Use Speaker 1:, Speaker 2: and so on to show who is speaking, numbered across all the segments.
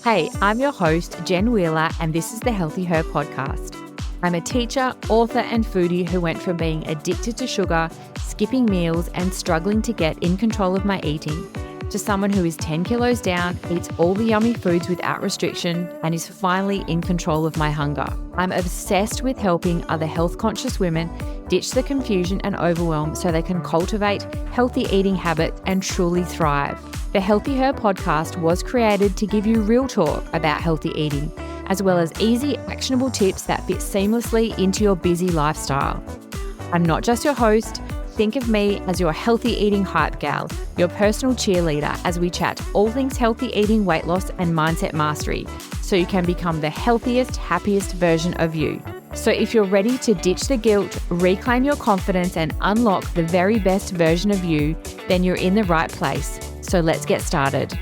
Speaker 1: Hey, I'm your host, Jen Wheeler, and this is the Healthy Her podcast. I'm a teacher, author, and foodie who went from being addicted to sugar, skipping meals, and struggling to get in control of my eating, to someone who is 10 kilos down, eats all the yummy foods without restriction, and is finally in control of my hunger. I'm obsessed with helping other health-conscious women ditch the confusion and overwhelm so they can cultivate healthy eating habits and truly thrive. The Healthy Her podcast was created to give you real talk about healthy eating, as well as easy, actionable tips that fit seamlessly into your busy lifestyle. I'm not just your host. Think of me as your healthy eating hype gal, your personal cheerleader as we chat all things healthy eating, weight loss, and mindset mastery, so you can become the healthiest, happiest version of you. So if you're ready to ditch the guilt, reclaim your confidence, and unlock the very best version of you, then you're in the right place. So let's get started.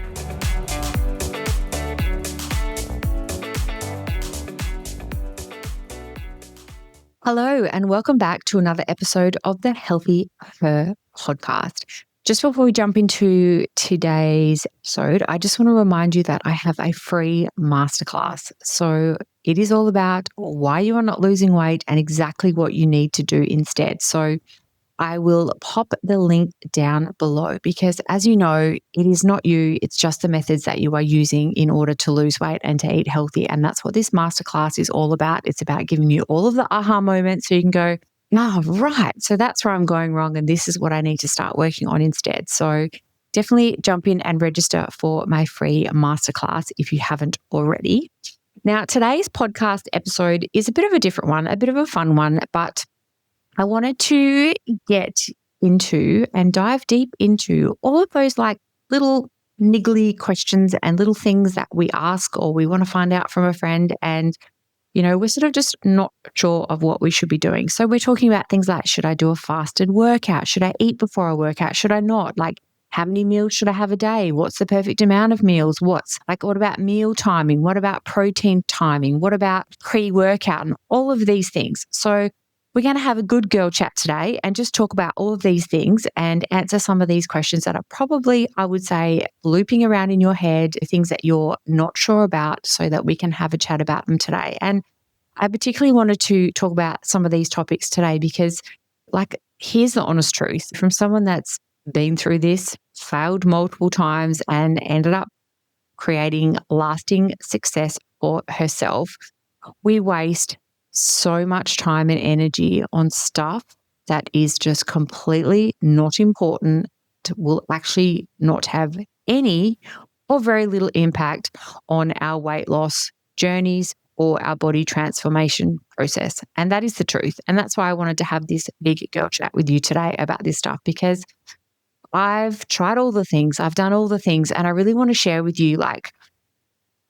Speaker 1: Hello, and welcome back to another episode of the Healthy Her podcast. Just before we jump into today's episode, I just want to remind you that I have a free masterclass. So it is all about why you are not losing weight and exactly what you need to do instead. So I will pop the link down below because, as you know, it is not you, it's just the methods that you are using in order to lose weight and to eat healthy. And that's what this masterclass is all about. It's about giving you all of the aha moments so you can go, right, so that's where I'm going wrong and this is what I need to start working on instead. So definitely jump in and register for my free masterclass if you haven't already. Now, today's podcast episode is a bit of a different one, a bit of a fun one, but I wanted to get into and dive deep into all of those like little niggly questions and little things that we ask or we want to find out from a friend. And, you know, we're sort of just not sure of what we should be doing. So we're talking about things like, should I do a fasted workout? Should I eat before I work out? Should I not? Like, how many meals should I have a day? What's the perfect amount of meals? What about meal timing? What about protein timing? What about pre-workout and all of these things? So we're going to have a good girl chat today and just talk about all of these things and answer some of these questions that are probably, I would say, looping around in your head, things that you're not sure about, so that we can have a chat about them today. And I particularly wanted to talk about some of these topics today because, like, here's the honest truth from someone that's been through this, failed multiple times, and ended up creating lasting success for herself. We waste so much time and energy on stuff that is just completely not important, will actually not have any or very little impact on our weight loss journeys or our body transformation process. And that is the truth. And that's why I wanted to have this big girl chat with you today about this stuff, because I've tried all the things, I've done all the things, and I really want to share with you like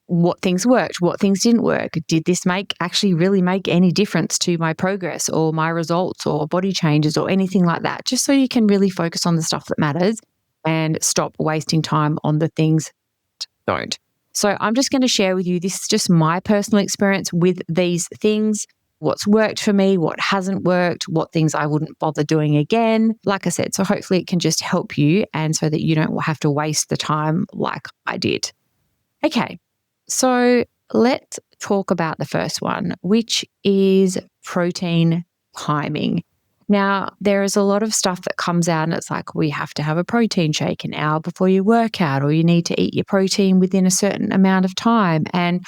Speaker 1: what things worked, what things didn't work. Did this actually really make any difference to my progress or my results or body changes or anything like that? Just so you can really focus on the stuff that matters and stop wasting time on the things that don't. So I'm just going to share with you, this is just my personal experience with these things, what's worked for me, what hasn't worked, what things I wouldn't bother doing again. Like I said, so hopefully it can just help you and so that you don't have to waste the time like I did. Okay. So let's talk about the first one, which is protein timing. Now, there is a lot of stuff that comes out and it's like, we have to have a protein shake an hour before you work out, or you need to eat your protein within a certain amount of time. And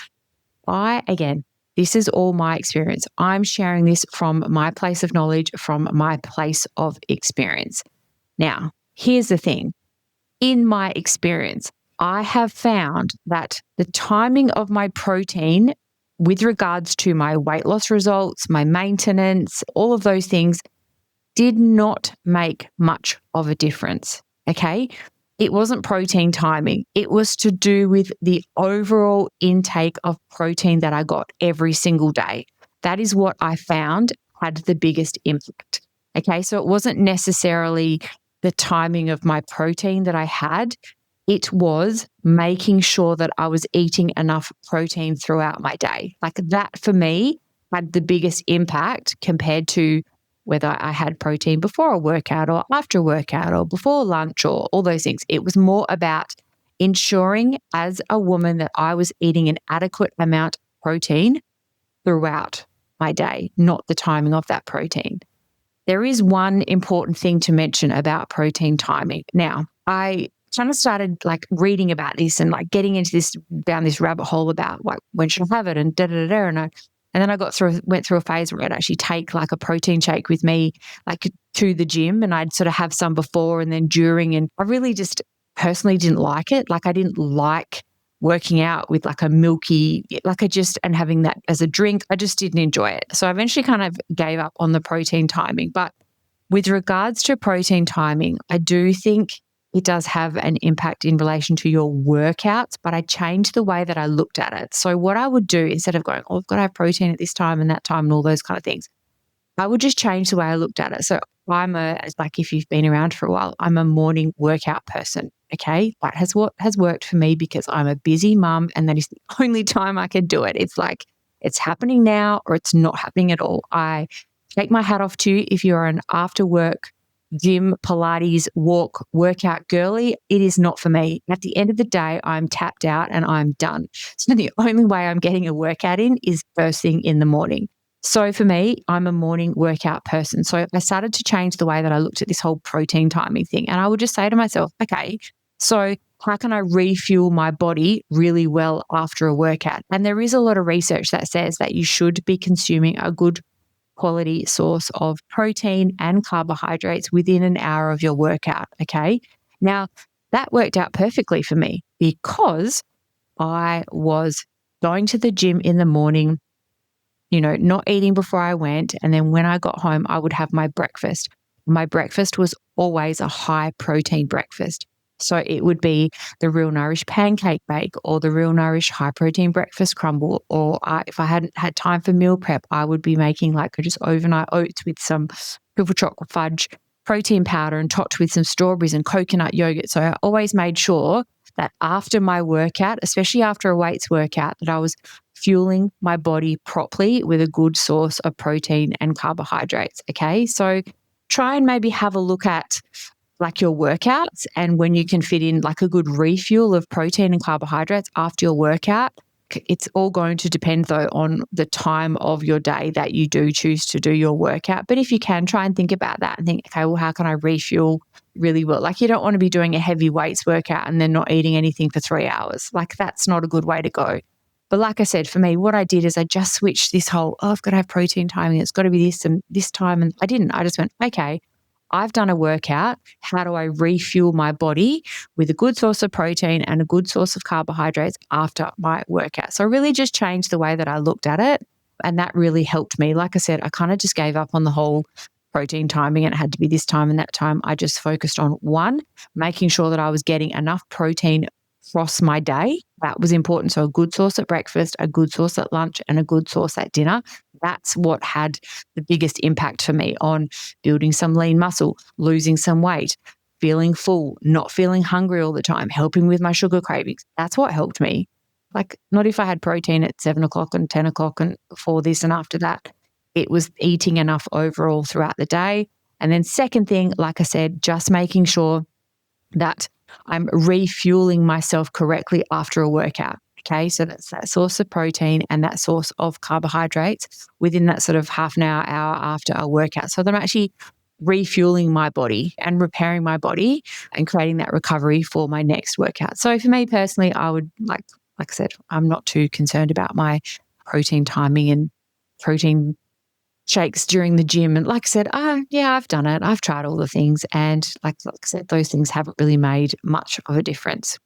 Speaker 1: again, this is all my experience. I'm sharing this from my place of knowledge, from my place of experience. Now, here's the thing. In my experience, I have found that the timing of my protein with regards to my weight loss results, my maintenance, all of those things did not make much of a difference, okay? It wasn't protein timing. It was to do with the overall intake of protein that I got every single day. That is what I found had the biggest impact, okay? So it wasn't necessarily the timing of my protein that I had. It was making sure that I was eating enough protein throughout my day. Like that for me had the biggest impact compared to whether I had protein before a workout or after a workout or before lunch or all those things. It was more about ensuring as a woman that I was eating an adequate amount of protein throughout my day, not the timing of that protein. There is one important thing to mention about protein timing. Now, I kind of started like reading about this and like getting into this down this rabbit hole about like when should I have it and da da da. And then I went through a phase where I'd actually take like a protein shake with me, like to the gym, and I'd sort of have some before and then during. And I really just personally didn't like it. Like I didn't like working out with like a milky, and having that as a drink. I just didn't enjoy it. So I eventually kind of gave up on the protein timing. But with regards to protein timing, I do think it does have an impact in relation to your workouts, but I changed the way that I looked at it. So what I would do instead of going, I've got to have protein at this time and that time and all those kind of things, I would just change the way I looked at it. So if you've been around for a while, I'm a morning workout person. Okay. That has worked for me because I'm a busy mum and that is the only time I can do it. It's like it's happening now or it's not happening at all. I take my hat off to you if you're an after work gym, Pilates, workout girly. It is not for me. At the end of the day, I'm tapped out and I'm done. So the only way I'm getting a workout in is first thing in the morning. So for me, I'm a morning workout person. So I started to change the way that I looked at this whole protein timing thing. And I would just say to myself, okay, so how can I refuel my body really well after a workout? And there is a lot of research that says that you should be consuming a good quality source of protein and carbohydrates within an hour of your workout. Okay. Now, that worked out perfectly for me because I was going to the gym in the morning, not eating before I went. And then when I got home, I would have my breakfast. My breakfast was always a high protein breakfast. So it would be the Real Nourish pancake bake or the Real Nourish high protein breakfast crumble. Or if I hadn't had time for meal prep, I would be making like just overnight oats with some triple chocolate fudge protein powder and topped with some strawberries and coconut yogurt. So I always made sure that after my workout, especially after a weights workout, that I was fueling my body properly with a good source of protein and carbohydrates. Okay. So try and maybe have a look at like your workouts and when you can fit in like a good refuel of protein and carbohydrates after your workout. It's all going to depend though on the time of your day that you do choose to do your workout. But if you can, try and think about that and think, okay, well, how can I refuel really well? Like you don't want to be doing a heavy weights workout and then not eating anything for 3 hours. Like that's not a good way to go. But like I said, for me, what I did is I just switched this whole, I've got to have protein timing. It's got to be this and this time. And I didn't. I just went, okay, I've done a workout. How do I refuel my body with a good source of protein and a good source of carbohydrates after my workout? So I really just changed the way that I looked at it. And that really helped me. Like I said, I kind of just gave up on the whole protein timing and it had to be this time and that time. I just focused on one, making sure that I was getting enough protein across my day. That was important. So a good source at breakfast, a good source at lunch, and a good source at dinner. That's what had the biggest impact for me on building some lean muscle, losing some weight, feeling full, not feeling hungry all the time, helping with my sugar cravings. That's what helped me. Like not if I had protein at 7 o'clock and 10 o'clock and before this and after that. It was eating enough overall throughout the day. And then second thing, like I said, just making sure that I'm refueling myself correctly after a workout. Okay, so that's that source of protein and that source of carbohydrates within that sort of half an hour after a workout. So that I'm actually refueling my body and repairing my body and creating that recovery for my next workout. So for me personally, I would like I said, I'm not too concerned about my protein timing and protein shakes during the gym. And like I said, I've done it. I've tried all the things. And like I said, those things haven't really made much of a difference.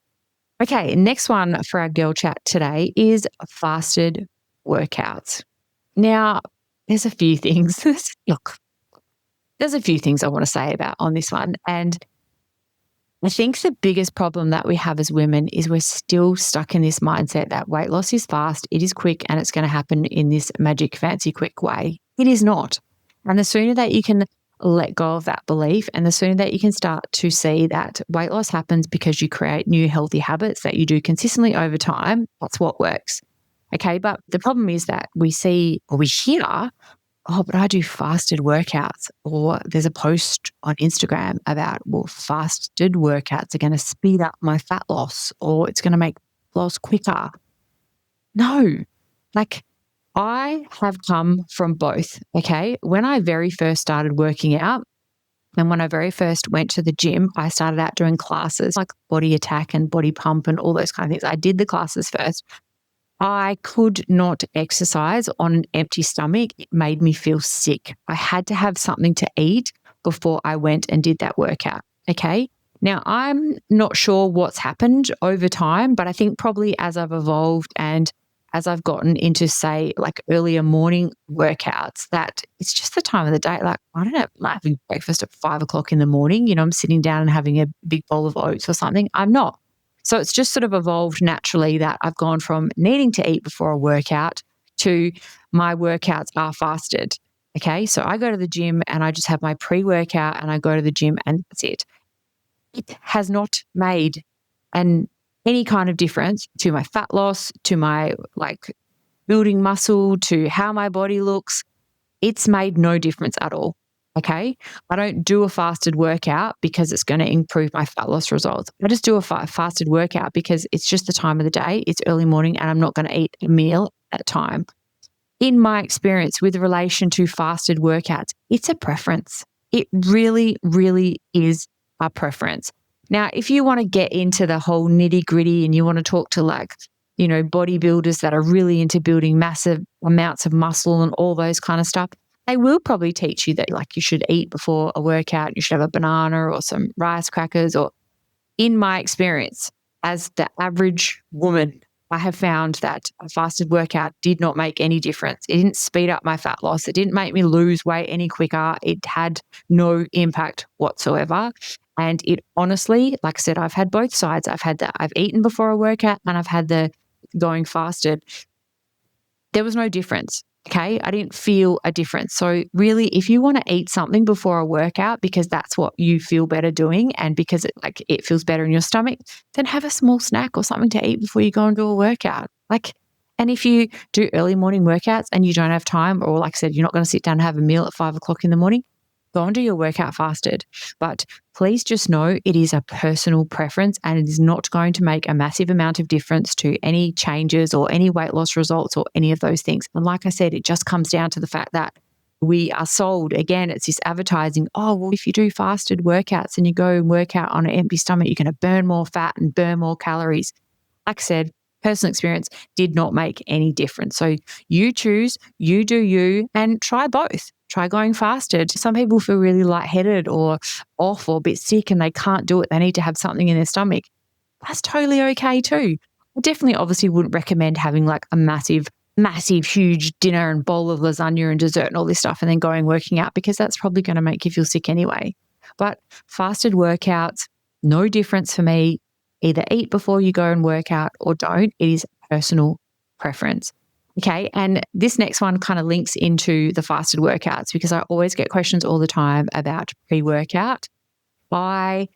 Speaker 1: Okay, next one for our girl chat today is fasted workouts. Now, there's a few things. There's a few things I want to say about on this one. And I think the biggest problem that we have as women is we're still stuck in this mindset that weight loss is fast, it is quick, and it's going to happen in this magic, fancy, quick way. It is not. And the sooner that you can let go of that belief and the sooner that you can start to see that weight loss happens because you create new healthy habits that you do consistently over time, that's what works. Okay, but the problem is that we see or we hear oh, but I do fasted workouts. Or there's a post on Instagram about, well, fasted workouts are going to speed up my fat loss or it's going to make loss quicker. No, like I have come from both. Okay. When I very first started working out and when I very first went to the gym, I started out doing classes like body attack and body pump and all those kind of things. I did the classes first. I could not exercise on an empty stomach. It made me feel sick. I had to have something to eat before I went and did that workout. Okay. Now, I'm not sure what's happened over time, but I think probably as I've evolved and as I've gotten into, say, like earlier morning workouts, that it's just the time of the day. Like, I don't know, like having breakfast at 5 o'clock in the morning, I'm sitting down and having a big bowl of oats or something. I'm not. So it's just sort of evolved naturally that I've gone from needing to eat before a workout to my workouts are fasted. Okay. So I go to the gym and I just have my pre-workout and I go to the gym and that's it. It has not made any kind of difference to my fat loss, to my like building muscle, to how my body looks. It's made no difference at all. Okay. I don't do a fasted workout because it's going to improve my fat loss results. I just do a fasted workout because it's just the time of the day. It's early morning and I'm not going to eat a meal at that time. In my experience with relation to fasted workouts, it's a preference. It really, really is a preference. Now, if you want to get into the whole nitty gritty and you want to talk to bodybuilders that are really into building massive amounts of muscle and all those kind of stuff, they will probably teach you that like you should eat before a workout, you should have a banana or some rice crackers. Or in my experience, as the average woman, I have found that a fasted workout did not make any difference. It didn't speed up my fat loss. It didn't make me lose weight any quicker. It had no impact whatsoever. And it honestly, like I said, I've had both sides. I've had that I've eaten before a workout and I've had the going fasted. There was no difference. Okay. I didn't feel a difference. So really, if you want to eat something before a workout because that's what you feel better doing and because it feels better in your stomach, then have a small snack or something to eat before you go and do a workout. And if you do early morning workouts and you don't have time, or like I said, you're not going to sit down and have a meal at 5 o'clock in the morning, go and do your workout fasted. But please just know it is a personal preference and it is not going to make a massive amount of difference to any changes or any weight loss results or any of those things. And like I said, it just comes down to the fact that we are sold, again, it's this advertising, oh, well, if you do fasted workouts and you go and work out on an empty stomach, you're going to burn more fat and burn more calories. Like I said, personal experience did not make any difference. So you choose, you do you, and try both. Try going fasted. Some people feel really lightheaded or off or a bit sick and they can't do it. They need to have something in their stomach. That's totally okay too. I definitely obviously wouldn't recommend having like a massive, huge dinner and bowl of lasagna and dessert and all this stuff and then going working out because that's probably going to make you feel sick anyway. But fasted workouts, no difference for me. Either eat before you go and work out or don't. It is personal preference. Okay. And this next one kind of links into the fasted workouts because I always get questions all the time about pre-workout. I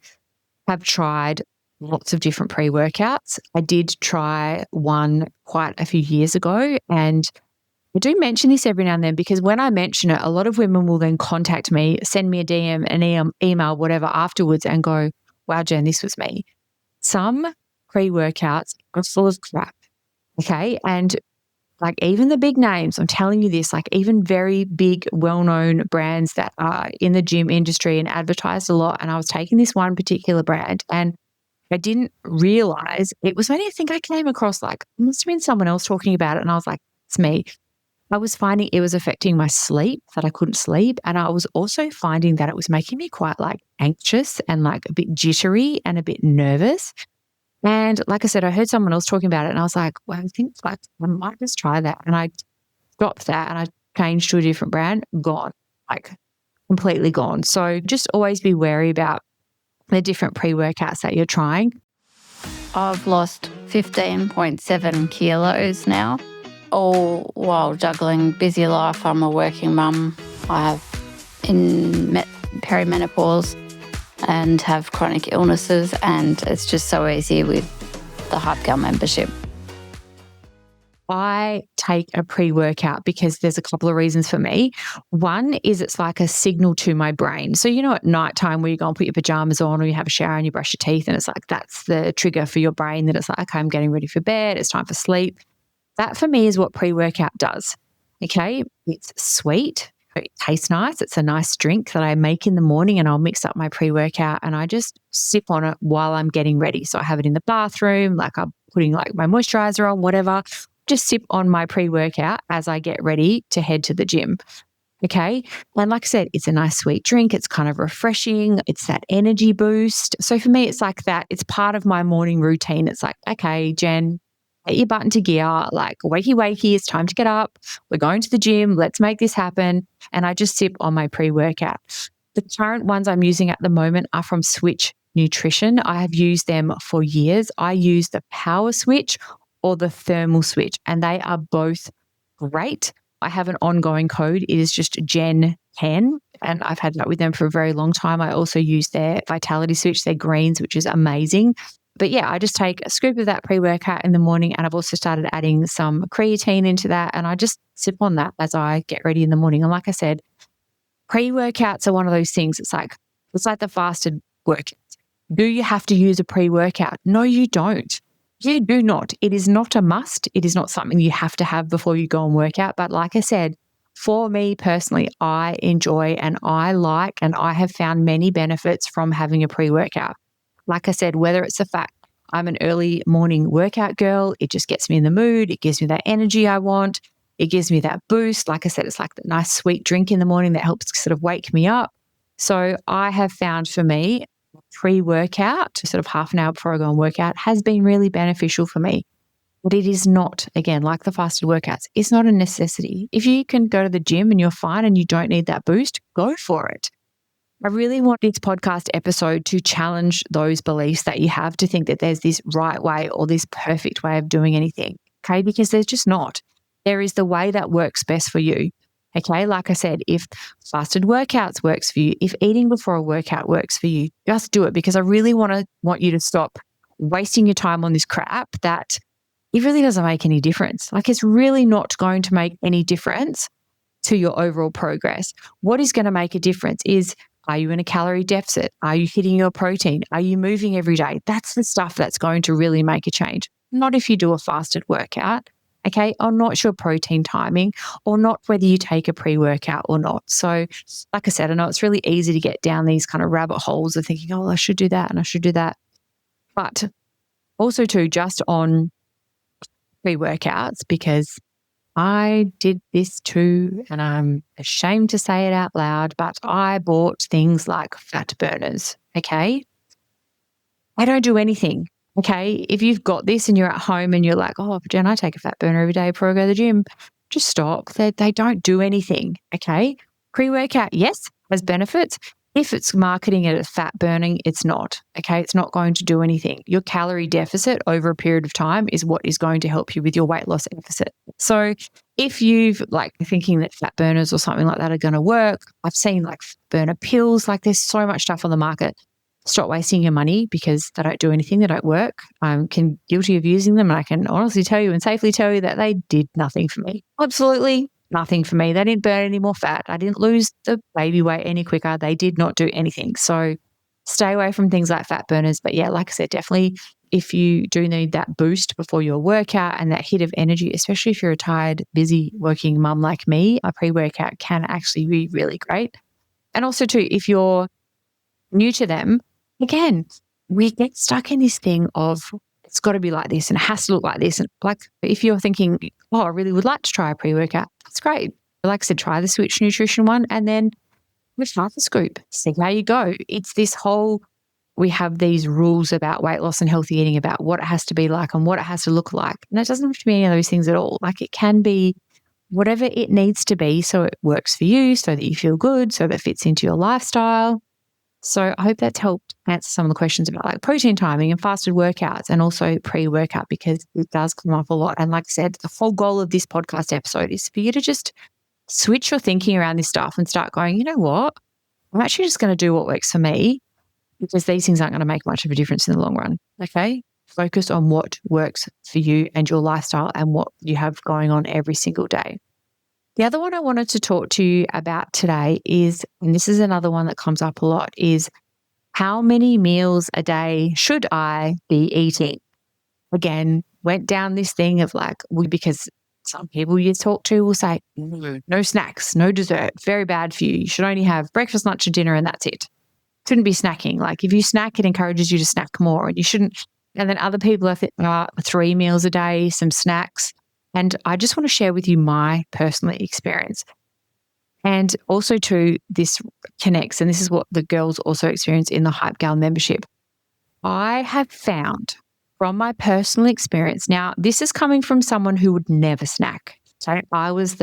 Speaker 1: have tried lots of different pre-workouts. I did try one quite a few years ago and I do mention this every now and then because when I mention it, a lot of women will then contact me, send me a DM, an email, whatever afterwards and go, wow, Jen, this was me. Some pre-workouts are full of crap. Okay. And like even the big names, I'm telling you this, like even very big, well-known brands that are in the gym industry and advertised a lot. And I was taking this one particular brand and I didn't realize it was only, I think I came across like, it must have been someone else talking about it. And I was like, it's me. I was finding it was affecting my sleep, that I couldn't sleep. And I was also finding that it was making me quite like anxious and like a bit jittery and a bit nervous. And like I said, I heard someone else talking about it and I was like, well, I think like I might just try that. And I dropped that and I changed to a different brand, gone, like completely gone. So just always be wary about the different pre-workouts that you're trying.
Speaker 2: I've lost 15.7 kilos now, all while juggling busy life. I'm a working mum. I have perimenopause and have chronic illnesses, and it's just so easy with the Hype Girl membership.
Speaker 1: I take a pre-workout because there's a couple of reasons for me. One is it's like a signal to my brain. So, at nighttime where you go and put your pajamas on or you have a shower and you brush your teeth, and it's like that's the trigger for your brain that it's like, okay, I'm getting ready for bed. It's time for sleep. That for me is what pre-workout does. Okay. It's sweet. It tastes nice. It's a nice drink that I make in the morning, and I'll mix up my pre-workout and I just sip on it while I'm getting ready. So I have it in the bathroom, like I'm putting like my moisturizer on, whatever. Just sip on my pre-workout as I get ready to head to the gym. Okay. And like I said, it's a nice sweet drink. It's kind of refreshing. It's that energy boost. So for me, it's like that. It's part of my morning routine. It's like, okay, Jen, get your butt into gear, like wakey, wakey, it's time to get up. We're going to the gym. Let's make this happen. And I just sip on my pre-workout. The current ones I'm using at the moment are from Switch Nutrition. I have used them for years. I use the Power Switch or the Thermal Switch, and they are both great. I have an ongoing code. It is just Gen10, and I've had that with them for a very long time. I also use their Vitality Switch, their greens, which is amazing. But yeah, I just take a scoop of that pre-workout in the morning, and I've also started adding some creatine into that, and I just sip on that as I get ready in the morning. And like I said, pre-workouts are one of those things. It's like the fasted workouts. Do you have to use a pre-workout? No, you don't. You do not. It is not a must. It is not something you have to have before you go and work out. But like I said, for me personally, I enjoy and I like, and I have found many benefits from having a pre-workout. Like I said, whether it's the fact I'm an early morning workout girl, it just gets me in the mood. It gives me that energy I want. It gives me that boost. Like I said, it's like that nice sweet drink in the morning that helps sort of wake me up. So I have found for me, pre-workout, sort of half an hour before I go and work out, has been really beneficial for me. But it is not, again, like the fasted workouts, it's not a necessity. If you can go to the gym and you're fine and you don't need that boost, go for it. I really want this podcast episode to challenge those beliefs that you have to think that there's this right way or this perfect way of doing anything, okay? Because there's just not. There is the way that works best for you. Okay, like I said, if fasted workouts works for you, if eating before a workout works for you, just do it, because I really want you to stop wasting your time on this crap that it really doesn't make any difference. Like, it's really not going to make any difference to your overall progress. What is going to make a difference is, are you in a calorie deficit? Are you hitting your protein? Are you moving every day? That's the stuff that's going to really make a change. Not if you do a fasted workout. Okay, or not your protein timing, or not whether you take a pre-workout or not. So like I said, I know it's really easy to get down these kind of rabbit holes of thinking, oh, well, I should do that and I should do that. But also too, just on pre-workouts, because I did this too, and I'm ashamed to say it out loud, but I bought things like fat burners, okay? I don't do anything. Okay, if you've got this and you're at home and you're like, oh, Jen, I take a fat burner every day before I go to the gym, just stop. They don't do anything, okay? Pre-workout, yes, has benefits. If it's marketing it as fat burning, it's not, okay? It's not going to do anything. Your calorie deficit over a period of time is what is going to help you with your weight loss deficit. So if you've like thinking that fat burners or something like that are going to work, I've seen like burner pills, like there's so much stuff on the market. Stop wasting your money because they don't do anything. They don't work. I'm guilty of using them, and I can honestly tell you and safely tell you that they did nothing for me. Absolutely nothing for me. They didn't burn any more fat. I didn't lose the baby weight any quicker. They did not do anything. So stay away from things like fat burners. But yeah, like I said, definitely if you do need that boost before your workout and that hit of energy, especially if you're a tired, busy working mum like me, a pre-workout can actually be really great. And also too, if you're new to them, again, we get stuck in this thing of it's got to be like this and it has to look like this. And like if you're thinking, oh, I really would like to try a pre-workout, that's great. Like I said, try the Switch Nutrition one and then with half a scoop, see how you go. It's this whole, we have these rules about weight loss and healthy eating about what it has to be like and what it has to look like. And it doesn't have to be any of those things at all. Like it can be whatever it needs to be so it works for you, so that you feel good, so that it fits into your lifestyle. So I hope that's helped answer some of the questions about like protein timing and fasted workouts and also pre-workout, because it does come up a lot. And like I said, the whole goal of this podcast episode is for you to just switch your thinking around this stuff and start going, you know what? I'm actually just going to do what works for me, because these things aren't going to make much of a difference in the long run. Okay. focus on what works for you and your lifestyle and what you have going on every single day. The other one I wanted to talk to you about today is, and this is another one that comes up a lot, is how many meals a day should I be eating? Again, went down this thing of like, because some people you talk to will say, no snacks, no dessert, very bad for you. You should only have breakfast, lunch, and dinner, and that's it. Shouldn't be snacking. Like if you snack, it encourages you to snack more, and you shouldn't. And then other people are 3 meals a day, some snacks. And I just want to share with you my personal experience. And also too, this connects, and this is what the girls also experience in the Hype Gal membership. I have found from my personal experience, now this is coming from someone who would never snack. So I was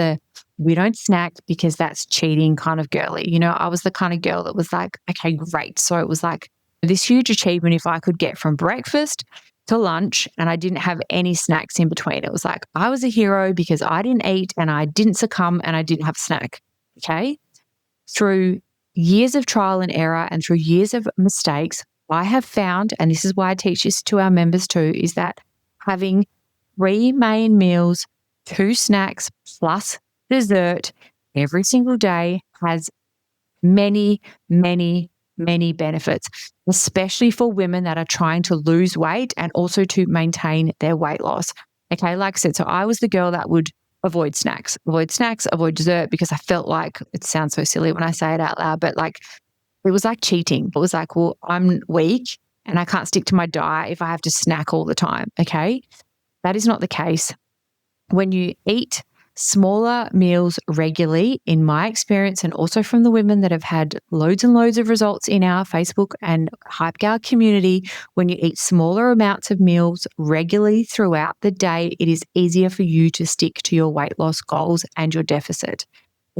Speaker 1: we don't snack because that's cheating kind of girly. You know, I was the kind of girl that was like, okay, great. So it was like this huge achievement if I could get from breakfast to lunch and I didn't have any snacks in between. It was like I was a hero because I didn't eat and I didn't succumb and I didn't have a snack. Okay. Through years of trial and error and through years of mistakes, I have found, and this is why I teach this to our members too, is that having 3 main meals, 2 snacks plus dessert every single day has many, many, many benefits, especially for women that are trying to lose weight and also to maintain their weight loss. Okay, like I said, so I was the girl that would avoid snacks, avoid dessert because I felt like, it sounds so silly when I say it out loud, but like it was like cheating. It was like, well, I'm weak and I can't stick to my diet if I have to snack all the time. Okay, that is not the case. When you eat smaller meals regularly, in my experience, and also from the women that have had loads and loads of results in our Facebook and Hype Gal community, when you eat smaller amounts of meals regularly throughout the day, it is easier for you to stick to your weight loss goals and your deficit.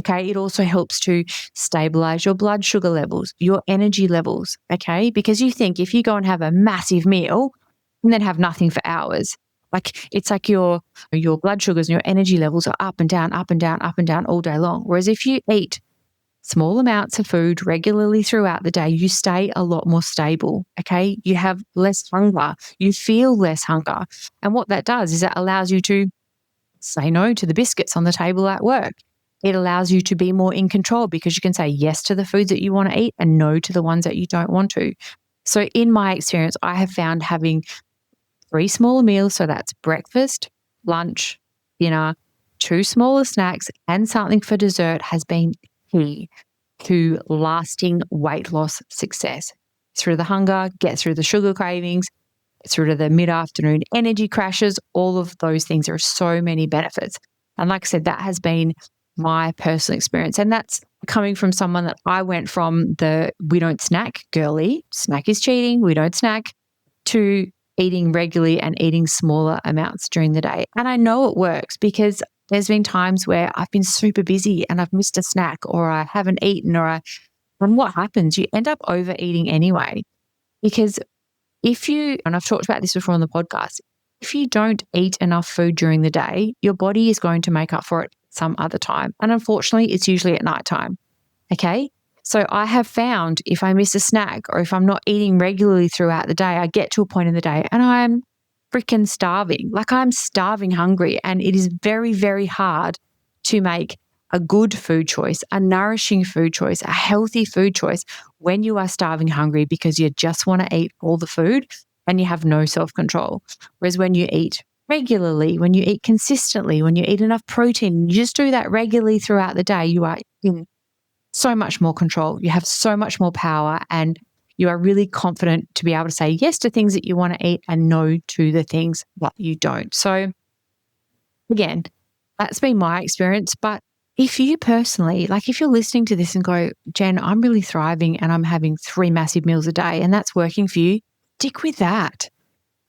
Speaker 1: Okay, it also helps to stabilize your blood sugar levels, your energy levels. Okay, because you think if you go and have a massive meal and then have nothing for hours, like it's like your blood sugars and your energy levels are up and down, up and down, up and down all day long. Whereas if you eat small amounts of food regularly throughout the day, you stay a lot more stable. Okay, you have less hunger, you feel less hunger. And what that does is it allows you to say no to the biscuits on the table at work. It allows you to be more in control because you can say yes to the foods that you want to eat and no to the ones that you don't want to. So in my experience, I have found having 3 smaller meals, so that's breakfast, lunch, dinner, 2 smaller snacks, and something for dessert has been key to lasting weight loss success. Through the hunger, get through the sugar cravings, through to the mid-afternoon energy crashes, all of those things. There are so many benefits. And like I said, that has been my personal experience. And that's coming from someone that I went from the we don't snack girly, snack is cheating, we don't snack, to eating regularly and eating smaller amounts during the day. And I know it works because there's been times where I've been super busy and I've missed a snack or I haven't eaten and what happens? You end up overeating anyway. Because and I've talked about this before on the podcast, if you don't eat enough food during the day, your body is going to make up for it some other time. And unfortunately, it's usually at nighttime. Okay. So I have found if I miss a snack or if I'm not eating regularly throughout the day, I get to a point in the day and I'm freaking starving. Like I'm starving hungry. And it is very, very hard to make a good food choice, a nourishing food choice, a healthy food choice when you are starving hungry because you just want to eat all the food and you have no self-control. Whereas when you eat regularly, when you eat consistently, when you eat enough protein, you just do that regularly throughout the day, you are in so much more control. You have so much more power and you are really confident to be able to say yes to things that you want to eat and no to the things that you don't. So again, that's been my experience. But if you personally, like if you're listening to this and go, Jen, I'm really thriving and I'm having 3 massive meals a day and that's working for you, stick with that.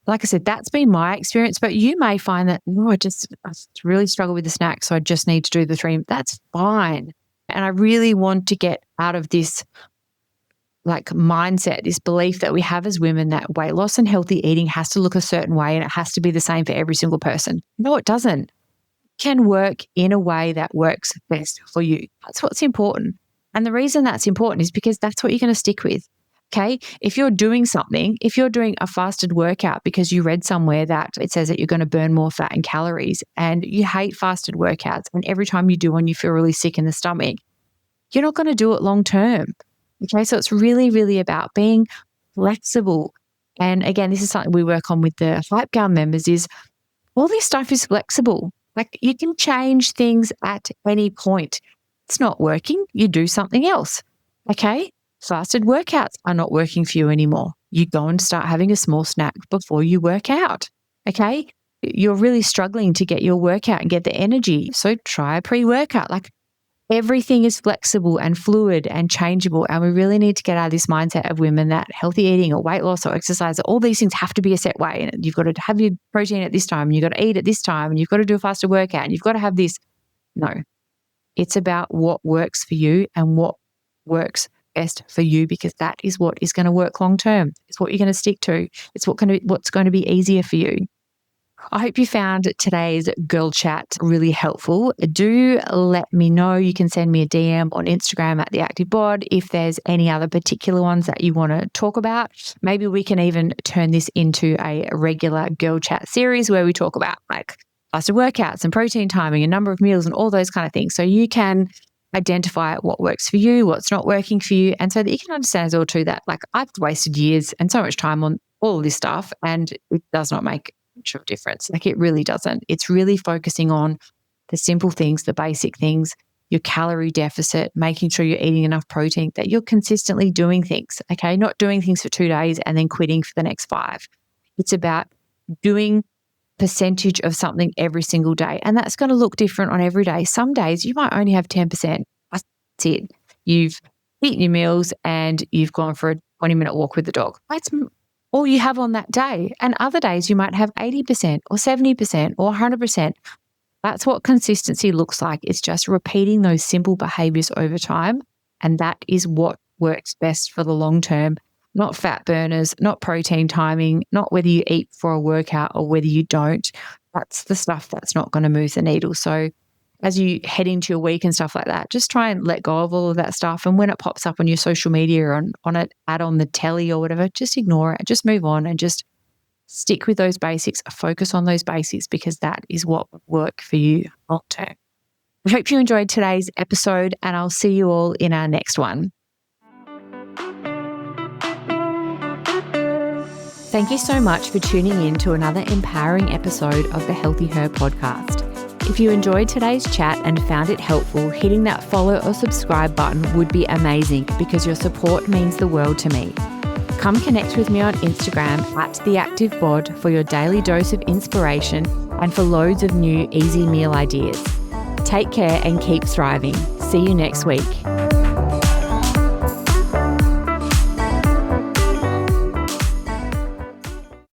Speaker 1: Like I said, that's been my experience, but you may find that, no, I really struggle with the snacks, so I just need to do the 3. That's fine. And I really want to get out of this like mindset, this belief that we have as women that weight loss and healthy eating has to look a certain way and it has to be the same for every single person. No, it doesn't. It can work in a way that works best for you. That's what's important. And the reason that's important is because that's what you're going to stick with. Okay. If you're doing something, if you're doing a fasted workout because you read somewhere that it says that you're going to burn more fat and calories and you hate fasted workouts, and every time you do one, you feel really sick in the stomach, you're not going to do it long term. Okay. So it's really, really about being flexible. And again, this is something we work on with the Hype Gal members is all this stuff is flexible. Like you can change things at any point. It's not working. You do something else. Okay. Fasted workouts are not working for you anymore. You go and start having a small snack before you work out. Okay. You're really struggling to get your workout and get the energy. So try a pre-workout. Like everything is flexible and fluid and changeable. And we really need to get out of this mindset of women that healthy eating or weight loss or exercise, all these things have to be a set way. And you've got to have your protein at this time, and you've got to eat at this time, and you've got to do a faster workout, and you've got to have this. No, it's about what works for you and what works best for you, because that is what is going to work long term. It's what you're going to stick to. It's what's going to be easier for you. I hope you found today's girl chat really helpful. Do let me know. You can send me a DM on Instagram at The Active Bod if there's any other particular ones that you want to talk about. Maybe we can even turn this into a regular girl chat series where we talk about like faster workouts and protein timing and number of meals and all those kind of things. So you can identify what works for you, what's not working for you, and so that you can understand as well too that like I've wasted years and so much time on all of this stuff and it does not make much of a difference. Like it really doesn't. It's really focusing on the simple things, the basic things, your calorie deficit, making sure you're eating enough protein, that you're consistently doing things, okay? Not doing things for 2 days and then quitting for the next 5. It's about doing percentage of something every single day. And that's going to look different on every day. Some days you might only have 10%. That's it. You've eaten your meals and you've gone for a 20-minute walk with the dog. That's all you have on that day. And other days you might have 80% or 70% or 100%. That's what consistency looks like. It's just repeating those simple behaviors over time. And that is what works best for the long term. Not fat burners, not protein timing, not whether you eat for a workout or whether you don't. That's the stuff that's not going to move the needle. So as you head into your week and stuff like that, just try and let go of all of that stuff. And when it pops up on your social media or on an ad on the telly or whatever, just ignore it, just move on and just stick with those basics, focus on those basics, because that is what will work for you long term. I hope you enjoyed today's episode and I'll see you all in our next one. Thank you so much for tuning in to another empowering episode of the Healthy Her podcast. If you enjoyed today's chat and found it helpful, hitting that follow or subscribe button would be amazing, because your support means the world to me. Come connect with me on Instagram at The Active Bod for your daily dose of inspiration and for loads of new easy meal ideas. Take care and keep thriving. See you next week.